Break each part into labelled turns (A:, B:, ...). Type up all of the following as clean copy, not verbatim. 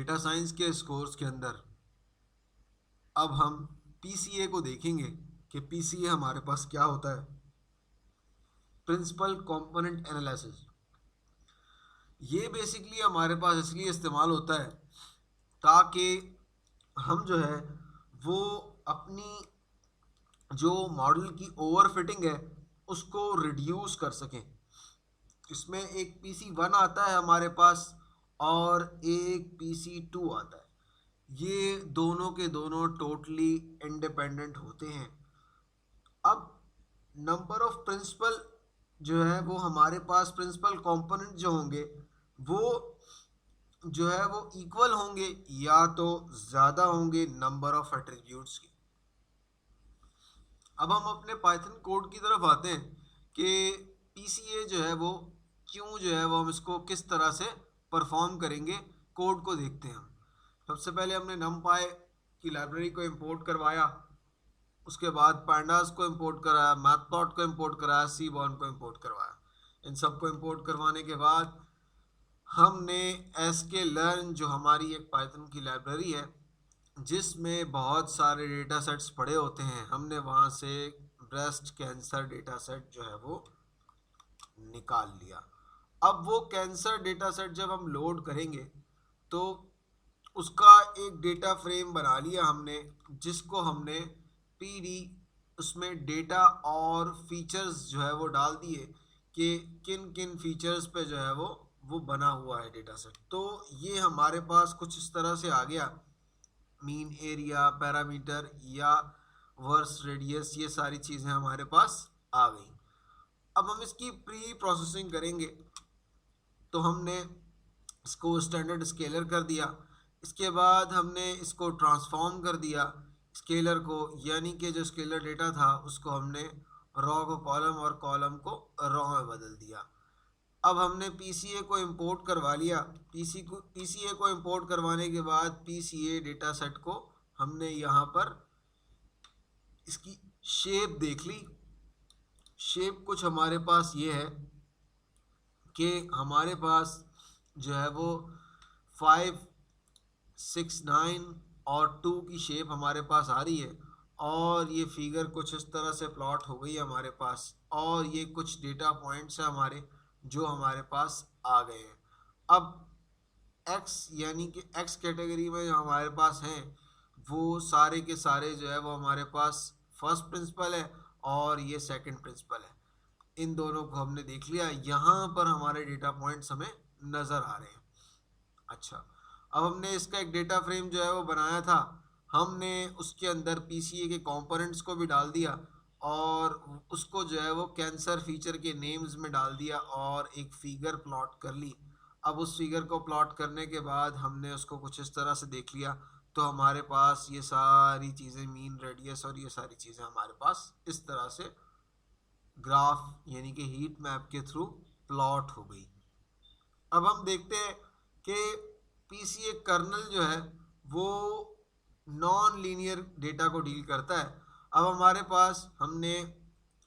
A: Data science के इस course के अंदर अब हम पीसीए को देखेंगे कि पीसीए हमारे पास क्या होता है। प्रिंसिपल कंपोनेंट एनालिसिस, ये बेसिकली हमारे पास इसलिए इस्तेमाल होता है ताकि हम जो है वो अपनी जो मॉडल की ओवर फिटिंग है उसको रिड्यूस कर सकें। इसमें एक PC1 आता है हमारे पास और एक PC2 आता है। ये दोनों के दोनों टोटली इंडिपेंडेंट होते हैं। अब नंबर ऑफ प्रिंसिपल जो है वो हमारे पास प्रिंसिपल कंपोनेंट जो होंगे वो जो है वो इक्वल होंगे या तो ज़्यादा होंगे नंबर ऑफ एट्रीब्यूट्स के। अब हम अपने पाइथन कोड की तरफ आते हैं कि पीसीए जो है वो क्यों जो है वो हम इसको किस तरह से परफॉर्म करेंगे। कोड को देखते हैं हम। सबसे पहले हमने numpy की लाइब्रेरी को इंपोर्ट करवाया, उसके बाद pandas को इंपोर्ट कराया, मैथप्लॉट को इंपोर्ट कराया, सीबॉर्न को इंपोर्ट करवाया। इन सब को इंपोर्ट करवाने के बाद हमने sklearn जो हमारी एक पाइथन की लाइब्रेरी है जिसमें बहुत सारे डेटा सेट्स पड़े होते हैं, हमने वहाँ से ब्रेस्ट कैंसर डेटा सेट जो है वो निकाल लिया। अब वो कैंसर डेटा सेट जब हम लोड करेंगे तो उसका एक डेटा फ्रेम बना लिया हमने, जिसको हमने पीडी उसमें डेटा और फीचर्स जो है वो डाल दिए कि किन किन फीचर्स पे जो है वो बना हुआ है डेटा सेट। तो ये हमारे पास कुछ इस तरह से आ गया। मीन एरिया, पैरामीटर या वर्स रेडियस, ये सारी चीज़ें हमारे पास आ गई। अब हम इसकी प्री प्रोसेसिंग करेंगे तो हमने इसको स्टैंडर्ड स्केलर कर दिया। इसके बाद हमने इसको ट्रांसफॉर्म कर दिया स्केलर को, यानी कि जो स्केलर डेटा था उसको हमने रॉ को कॉलम और कॉलम को रॉ में बदल दिया। अब हमने पीसीए को इंपोर्ट करवा लिया। पीसीए को इंपोर्ट करवाने के बाद पीसीए डेटा सेट को हमने यहाँ पर इसकी शेप देख ली। शेप कुछ हमारे पास ये है कि हमारे पास जो है वो 5, 6, 9 और 2 की शेप हमारे पास आ रही है और ये फिगर कुछ इस तरह से प्लॉट हो गई है हमारे पास, और ये कुछ डेटा पॉइंट्स हैं हमारे जो हमारे पास आ गए हैं। अब एक्स यानी कि एक्स कैटेगरी में जो हमारे पास हैं वो सारे के सारे जो है वो हमारे पास फर्स्ट प्रिंसिपल है और ये सेकंड प्रिंसिपल है। इन दोनों को हमने देख लिया, यहाँ पर हमारे डेटा पॉइंट्स हमें नज़र आ रहे हैं। अच्छा, अब हमने इसका एक डेटा फ्रेम जो है वो बनाया था, हमने उसके अंदर पीसीए के कंपोनेंट्स को भी डाल दिया और उसको जो है वो कैंसर फीचर के नेम्स में डाल दिया और एक फिगर प्लॉट कर ली। अब उस फिगर को प्लॉट करने के बाद हमने उसको कुछ इस तरह से देख लिया तो हमारे पास ये सारी चीज़ें, मीन, रेडियस और ये सारी चीज़ें हमारे पास इस तरह से ग्राफ यानी कि हीट मैप के थ्रू प्लॉट हो गई। अब हम देखते हैं कि पीसीए कर्नल जो है वो नॉन लीनियर डेटा को डील करता है। अब हमारे पास हमने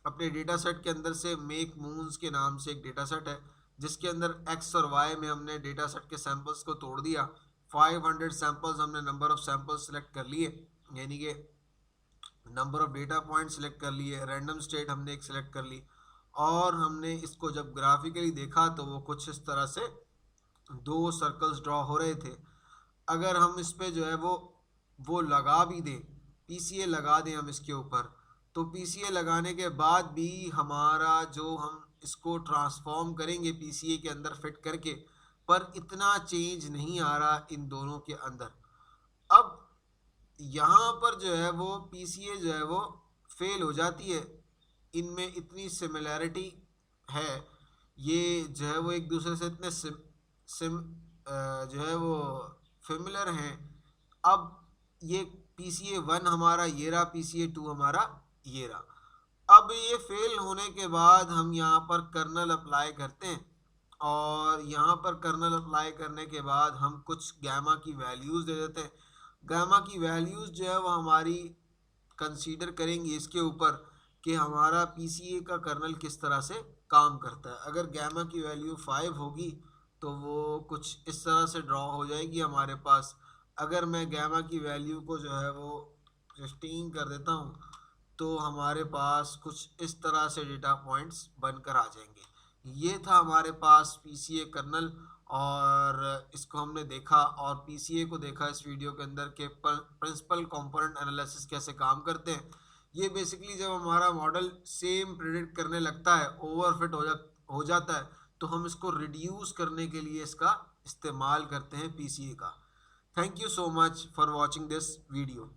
A: अपने डेटा सेट के अंदर से मेक मून्स के नाम से एक डेटा सेट है जिसके अंदर एक्स और वाई में हमने डेटा सेट के सैंपल्स को तोड़ दिया। 500 सैंपल्स हमने नंबर ऑफ सैंपल्स सेलेक्ट कर लिए, यानी कि number of data point select कर लिए, रैंडम स्टेट हमने एक सेलेक्ट कर ली और हमने इसको जब ग्राफिकली देखा तो वो कुछ इस तरह से 2 सर्कल्स ड्रॉ हो रहे थे। अगर हम इस पे जो है वो लगा भी दें, पीसीए लगा दें हम इसके ऊपर, तो पीसीए लगाने के बाद भी हमारा जो हम इसको ट्रांसफॉर्म करेंगे पीसीए के अंदर फिट करके, पर इतना चेंज नहीं आ रहा इन दोनों के अंदर। अब यहाँ पर जो है वो पीसीए जो है वो फेल हो जाती है। इनमें इतनी सिमिलैरिटी है, ये जो है वो एक दूसरे से इतने जो है वो फेमिलर हैं। अब ये PCA1 हमारा ये रहा, PCA2 हमारा ये रहा। अब ये फेल होने के बाद हम यहाँ पर कर्नल अप्लाई करते हैं और यहाँ पर कर्नल अप्लाई करने के बाद हम कुछ गैमा की वैल्यूज़ दे देते हैं। गैमा की वैल्यूज़ जो है वो हमारी कंसीडर करेंगी इसके ऊपर कि हमारा पीसीए का कर्नल किस तरह से काम करता है। अगर गैमा की वैल्यू 5 होगी तो वो कुछ इस तरह से ड्रॉ हो जाएगी हमारे पास। अगर मैं गैमा की वैल्यू को जो है वो 15 कर देता हूँ तो हमारे पास कुछ इस तरह से डेटा पॉइंट्स बनकर आ जाएंगे। ये था हमारे पास पीसीए कर्नल, और इसको हमने देखा और पीसीए को देखा इस वीडियो के अंदर के प्रिंसिपल कंपोनेंट एनालिसिस कैसे काम करते हैं। ये बेसिकली जब हमारा मॉडल सेम प्रेडिक्ट करने लगता है, ओवरफिट हो जाता है, तो हम इसको रिड्यूस करने के लिए इसका इस्तेमाल करते हैं पीसीए का। Thank you so much for watching this video.